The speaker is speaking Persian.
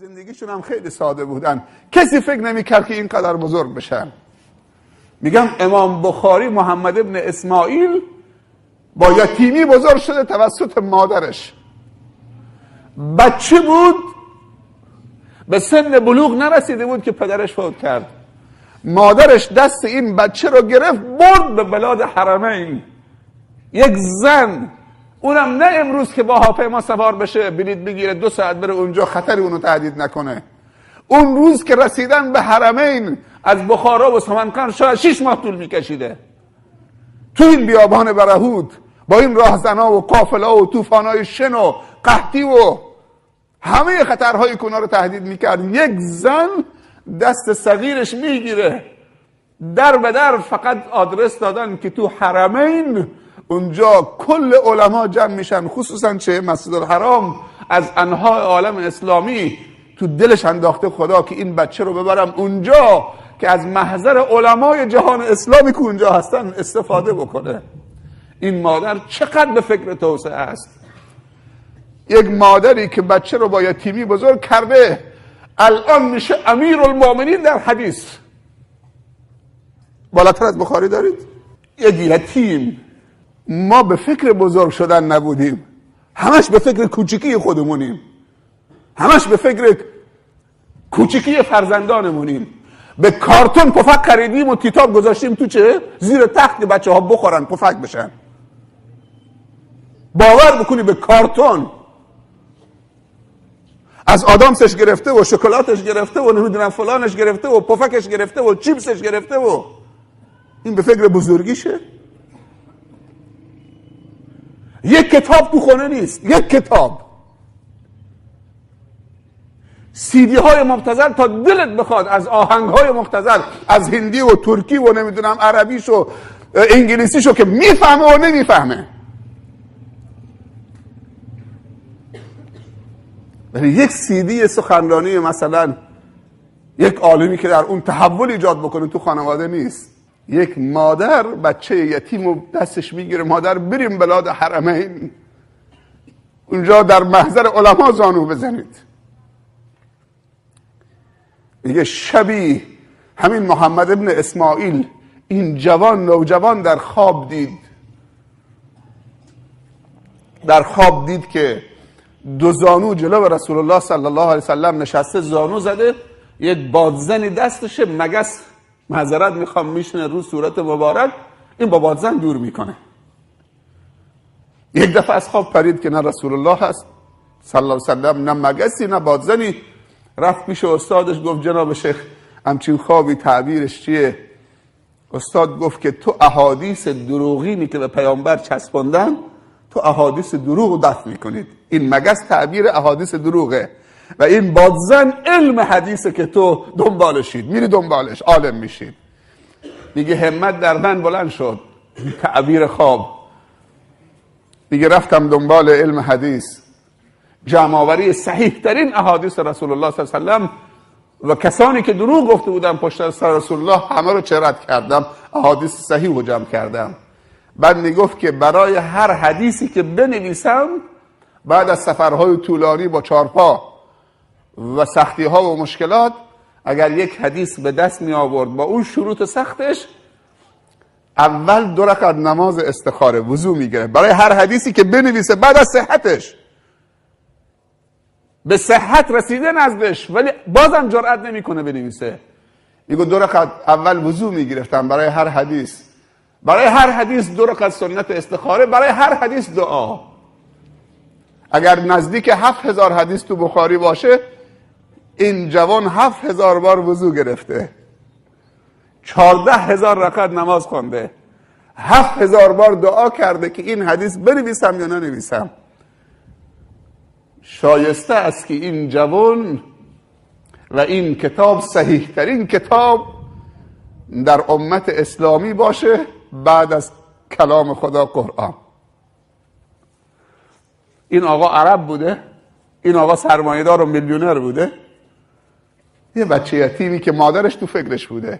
زندگیشون هم خیلی ساده بودن. کسی فکر نمی‌کرد که اینقدر بزرگ بشن. میگم امام بخاری محمد ابن اسماعیل با یتیمی بزرگ شده توسط مادرش. بچه بود، به سن بلوغ نرسیده بود که پدرش فوت کرد. مادرش دست این بچه رو گرفت برد به بلاد حرمین. یک زن، اونم نه امروز که با هواپیما سوار بشه بلیط بگیره 2 ساعت بره اونجا خطری اونو تهدید نکنه. اون روز که رسیدن به حرمین از بخارا و سمنقند شاید 6 ماه طول میکشیده. تو این بیابان برهود با این راهزنا و قافله و طوفانای شن و قحطی و همه خطرهایی که اونا رو تهدید میکرد، یک زن دست صغیرش میگیره در به در. فقط آدرس دادن که تو حرمین اونجا کل علما جمع میشن، خصوصا چه مسجد الحرام از انحاء عالم اسلامی تو دلش انداخته خدا که این بچه رو ببرم اونجا که از محضر علمای جهان اسلامی که اونجا هستن استفاده بکنه. این مادر چقدر به فکر توسعه است. یک مادری که بچه رو با یتیمی بزرگ کرده الان میشه امیر المؤمنین در حدیث. بالاتر از بخاری دارید؟ یک یتیم. ما به فکر بزرگ شدن نبودیم، همش به فکر کوچیکی خودمونیم، همش به فکر کوچیکی فرزندانمونیم. به کارتون پفک خریدیم و کتاب گذاشتیم تو چه؟ زیر تخت که بچه ها بخورن پفک بشن. باور بکنی به کارتون از آدامسش گرفته و شکلاتش گرفته و نمیدونم فلانش گرفته و پفکش گرفته و چیپسش گرفته و این به فکر بزرگیشه. یک کتاب تو خونه نیست، یک کتاب. سیدی های مبتذل تا دلت بخواد از آهنگ های مبتذل، از هندی و ترکی و نمیدونم عربیش و انگلیسیشو که میفهمه و نمیفهمه. ولی یک سیدی سخنرانی مثلا یک عالمی که در اون تحول ایجاد بکنه تو خانواده نیست. یک مادر بچه یتیم و دستش میگیره، مادر بریم بلاد حرمین، اونجا در محضر علما زانو بزنید. میگه شبی همین محمد ابن اسماعیل این نوجوان در خواب دید که 2 زانو جلو رسول الله صلی الله علیه وسلم نشسته، زانو زده، یک بادزنی دستشه، مگس معذرت میخوام میشنه رو صورت مبارک، این با بادزن دور میکنه. یک دفعه از خواب پرید که نه رسول الله هست صلی الله علیه وسلم، نه مگسی نه بادزنی. رفت پیش استادش گفت جناب شیخ همچین خوابی تعبیرش چیه؟ استاد گفت که تو احادیث دروغینی که به پیامبر چسباندن، تو احادیث دروغ دفع میکنید. این مگس تعبیر احادیث دروغه و این بادزن علم حدیثه که تو دنبالشید، میری دنبالش، عالم میشید. میگه همت در من بلند شد، تعبیر خواب. میگه رفتم دنبال علم حدیث، جمع آوری صحیح ترین احادیث رسول الله صلی الله علیه و سلم و کسانی که دروغ گفته بودن پشت سر رسول الله همه رو چرت کردم، احادیث صحیح رو جمع کردم. بعد میگفت که برای هر حدیثی که بنویسم بعد از سفرهای طولانی با چارپا و سختی ها و مشکلات، اگر یک حدیث به دست می آورد با اون شروط سختش، اول 2 رکعت نماز استخاره وضو میگیره برای هر حدیثی که بنویسه. بعد از صحتش، به صحت رسیده نزدش ولی بازم جرأت نمیکنه بنویسه، میگه 2 رکعت اول وضو میگرفتم برای هر حدیث، برای هر حدیث 2 رکعت سنت استخاره، برای هر حدیث دعا. اگر نزدیک 7000 حدیث تو بخاری باشه، این جوان 7000 بار وضو گرفته، 14000 رکعت نماز خونده، 7000 بار دعا کرده که این حدیث بنویسم یا ننویسم. شایسته است که این جوان و این کتاب صحیح ترین کتاب در امت اسلامی باشه بعد از کلام خدا قرآن. این آقا عرب بوده، این آقا سرمایه‌دار و میلیونر بوده، یه بچه یتیمی که مادرش تو فکرش بوده.